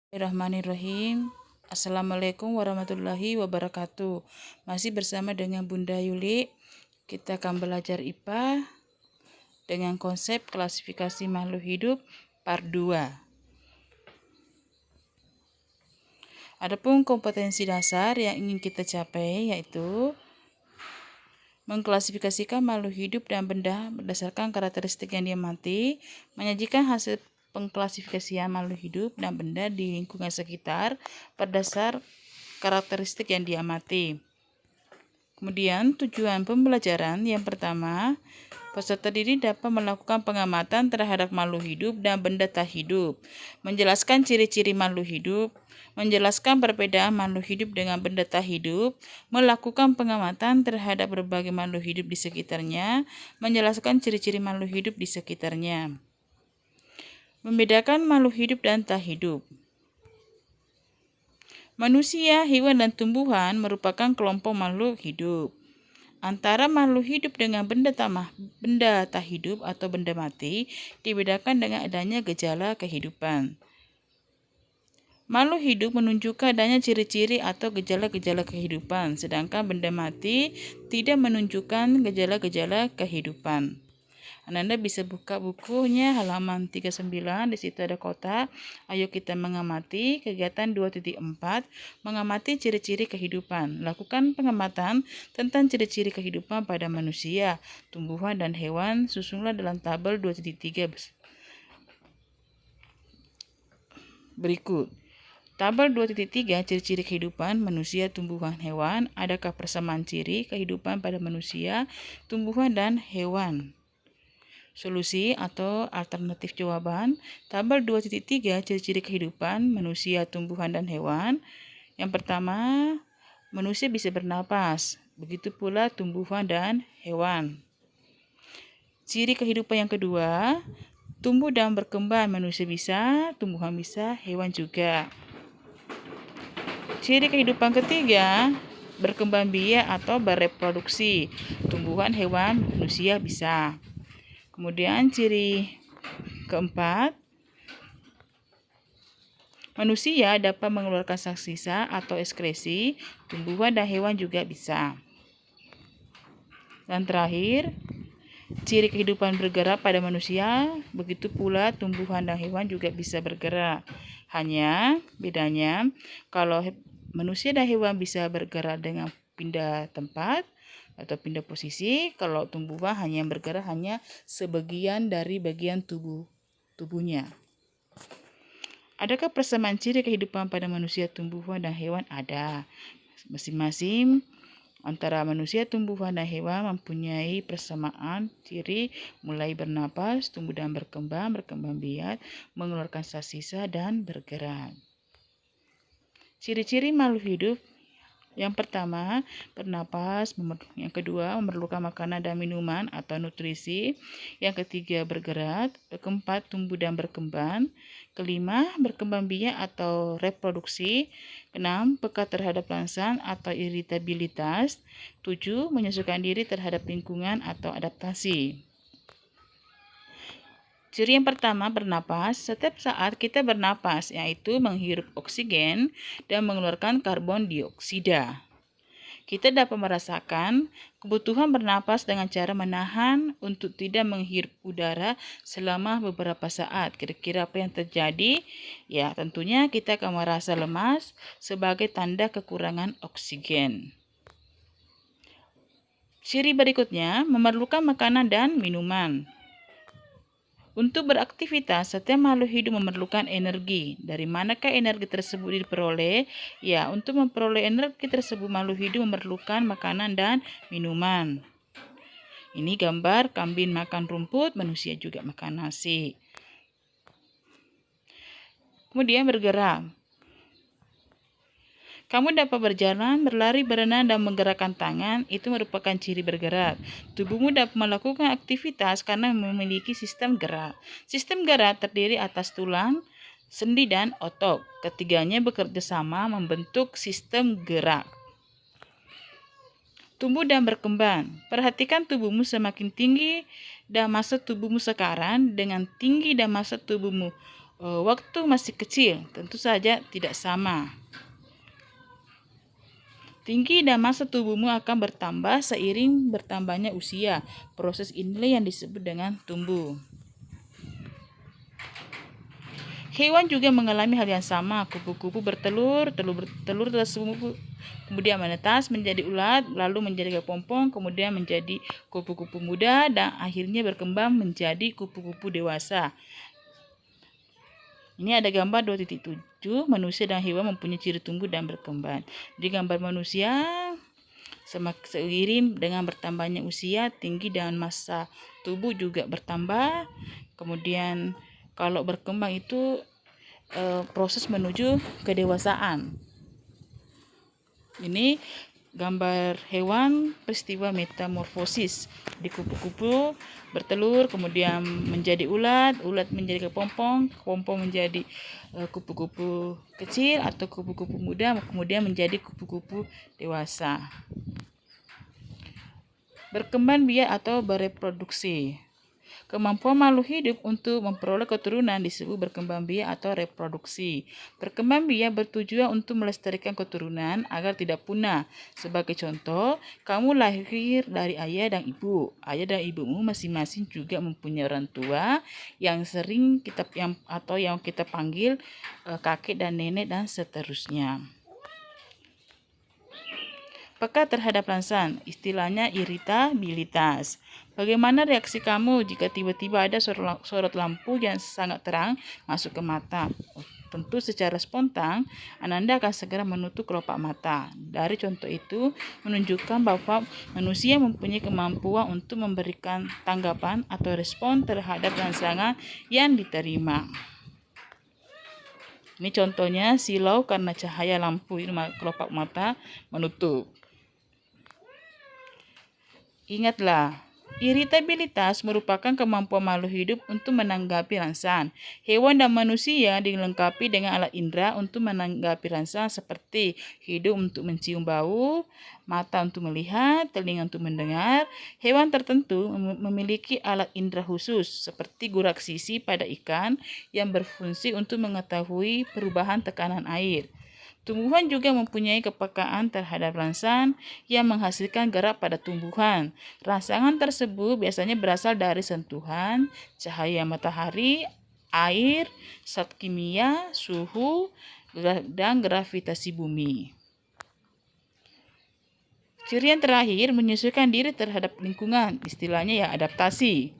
Bismillahirrahmanirrahim. Assalamualaikum warahmatullahi wabarakatuh. Masih bersama dengan Bunda Yuli. Kita akan belajar IPA dengan konsep klasifikasi makhluk hidup part 2. Adapun kompetensi dasar yang ingin kita capai yaitu mengklasifikasikan makhluk hidup dan benda berdasarkan karakteristik yang diamati, menyajikan hasil pengklasifikasian makhluk hidup dan benda di lingkungan sekitar berdasar karakteristik yang diamati. Kemudian tujuan pembelajaran yang pertama, peserta didik dapat melakukan pengamatan terhadap makhluk hidup dan benda tak hidup, menjelaskan ciri-ciri makhluk hidup, menjelaskan perbedaan makhluk hidup dengan benda tak hidup, melakukan pengamatan terhadap berbagai makhluk hidup di sekitarnya, menjelaskan ciri-ciri makhluk hidup di sekitarnya. Membedakan makhluk hidup dan tak hidup. Manusia, hewan, dan tumbuhan merupakan kelompok makhluk hidup. Antara makhluk hidup dengan benda tak hidup atau benda mati dibedakan dengan adanya gejala kehidupan. Makhluk hidup menunjukkan adanya ciri-ciri atau gejala-gejala kehidupan, sedangkan benda mati tidak menunjukkan gejala-gejala kehidupan. Anda bisa buka bukunya halaman 39, di situ ada kotak. Ayo kita mengamati kegiatan 2.4, mengamati ciri-ciri kehidupan. Lakukan pengamatan tentang ciri-ciri kehidupan pada manusia, tumbuhan, dan hewan. Susunlah dalam tabel 2.3 berikut. Tabel 2.3 ciri-ciri kehidupan manusia, tumbuhan, hewan. Adakah persamaan ciri kehidupan pada manusia, tumbuhan, dan hewan? Solusi atau alternatif jawaban. Tabel 2.3 ciri-ciri kehidupan manusia, tumbuhan, dan hewan. Yang pertama, manusia bisa bernapas. Begitu pula tumbuhan dan hewan. Ciri kehidupan yang kedua, tumbuh dan berkembang. Manusia bisa, tumbuhan bisa, hewan juga. Ciri kehidupan ketiga, berkembang biak atau bereproduksi. Tumbuhan, hewan, manusia bisa. Kemudian ciri keempat, manusia dapat mengeluarkan sak sisa atau ekskresi, tumbuhan dan hewan juga bisa. Dan terakhir, ciri kehidupan bergerak pada manusia, begitu pula tumbuhan dan hewan juga bisa bergerak. Hanya bedanya, kalau manusia dan hewan bisa bergerak dengan pindah tempat atau pindah posisi, kalau tumbuhan hanya bergerak hanya sebagian dari bagian tubuhnya. Adakah persamaan ciri kehidupan pada manusia, tumbuhan, dan hewan? Ada. Masing-masing antara manusia, tumbuhan, dan hewan mempunyai persamaan ciri mulai bernapas, tumbuh dan berkembang biak, mengeluarkan sak sisa, dan bergerak. Ciri-ciri makhluk hidup. Yang pertama, bernapas. Yang kedua, memerlukan makanan dan minuman atau nutrisi. Yang ketiga, bergerak. Keempat, tumbuh dan berkembang. Kelima, berkembang biak atau reproduksi. Keenam, peka terhadap rangsangan atau iritabilitas. 7, menyesuaikan diri terhadap lingkungan atau adaptasi. Ciri yang pertama, bernapas. Setiap saat kita bernapas, yaitu menghirup oksigen dan mengeluarkan karbon dioksida. Kita dapat merasakan kebutuhan bernapas dengan cara menahan untuk tidak menghirup udara selama beberapa saat. Kira-kira apa yang terjadi? Ya, tentunya kita akan merasa lemas sebagai tanda kekurangan oksigen. Ciri berikutnya, memerlukan makanan dan minuman. Untuk beraktivitas, setiap makhluk hidup memerlukan energi. Dari manakah energi tersebut diperoleh? Ya, untuk memperoleh energi tersebut, makhluk hidup memerlukan makanan dan minuman. Ini gambar kambing makan rumput, manusia juga makan nasi. Kemudian bergerak. Kamu dapat berjalan, berlari, berenang, dan menggerakkan tangan. Itu merupakan ciri bergerak. Tubuhmu dapat melakukan aktivitas karena memiliki sistem gerak. Sistem gerak terdiri atas tulang, sendi, dan otot. Ketiganya bekerja sama membentuk sistem gerak. Tumbuh dan berkembang. Perhatikan tubuhmu semakin tinggi dan massa tubuhmu sekarang dengan tinggi dan massa tubuhmu waktu masih kecil, tentu saja tidak sama. Tinggi dan massa tubuhmu akan bertambah seiring bertambahnya usia. Proses inilah yang disebut dengan tumbuh. Hewan juga mengalami hal yang sama. Kupu-kupu bertelur, telur tersebut kemudian menetas menjadi ulat, lalu menjadi kepompong, kemudian menjadi kupu-kupu muda, dan akhirnya berkembang menjadi kupu-kupu dewasa. Ini ada gambar 2.7, manusia dan hewan mempunyai ciri tumbuh dan berkembang. Di gambar manusia, seiring dengan bertambahnya usia, tinggi dan massa tubuh juga bertambah. Kemudian kalau berkembang itu proses menuju kedewasaan. Ini gambar hewan peristiwa metamorfosis. Di kupu-kupu bertelur, kemudian menjadi ulat, ulat menjadi kepompong, kepompong menjadi kupu-kupu kecil atau kupu-kupu muda, kemudian menjadi kupu-kupu dewasa. Berkembang biak atau bereproduksi. Kemampuan makhluk hidup untuk memperoleh keturunan disebut berkembang biak atau reproduksi. Berkembang biak bertujuan untuk melestarikan keturunan agar tidak punah. Sebagai contoh, kamu lahir dari ayah dan ibu. Ayah dan ibumu masing-masing juga mempunyai orang tua yang sering kita panggil kakek dan nenek dan seterusnya. Peka terhadap rangsangan, istilahnya iritabilitas. Bagaimana reaksi kamu jika tiba-tiba ada sorot lampu yang sangat terang masuk ke mata? Tentu secara spontan, Ananda akan segera menutup kelopak mata. Dari contoh itu menunjukkan bahwa manusia mempunyai kemampuan untuk memberikan tanggapan atau respon terhadap rangsangan yang diterima. Ini contohnya silau karena cahaya lampu ini kelopak mata menutup. Ingatlah, iritabilitas merupakan kemampuan makhluk hidup untuk menanggapi rangsangan. Hewan dan manusia dilengkapi dengan alat indera untuk menanggapi rangsangan seperti hidung untuk mencium bau, mata untuk melihat, telinga untuk mendengar. Hewan tertentu memiliki alat indera khusus seperti gurak sisi pada ikan yang berfungsi untuk mengetahui perubahan tekanan air. Tumbuhan juga mempunyai kepekaan terhadap rangsangan yang menghasilkan gerak pada tumbuhan. Rangsangan tersebut biasanya berasal dari sentuhan, cahaya matahari, air, zat kimia, suhu, dan gravitasi bumi. Ciri yang terakhir, menyesuaikan diri terhadap lingkungan, istilahnya ya adaptasi.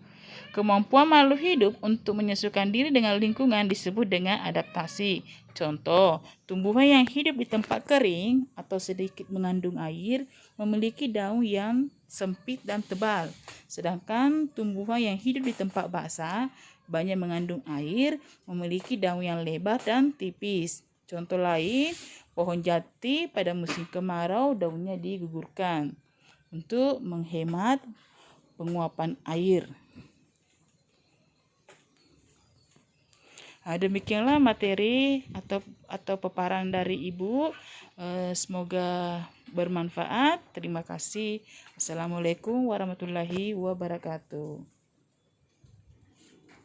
Kemampuan makhluk hidup untuk menyesuaikan diri dengan lingkungan disebut dengan adaptasi. Contoh, tumbuhan yang hidup di tempat kering atau sedikit mengandung air memiliki daun yang sempit dan tebal. Sedangkan tumbuhan yang hidup di tempat basah, banyak mengandung air, memiliki daun yang lebar dan tipis. Contoh lain, pohon jati pada musim kemarau daunnya digugurkan untuk menghemat penguapan air. Demikianlah materi atau paparan dari Ibu. Semoga bermanfaat. Terima kasih. Assalamualaikum warahmatullahi wabarakatuh.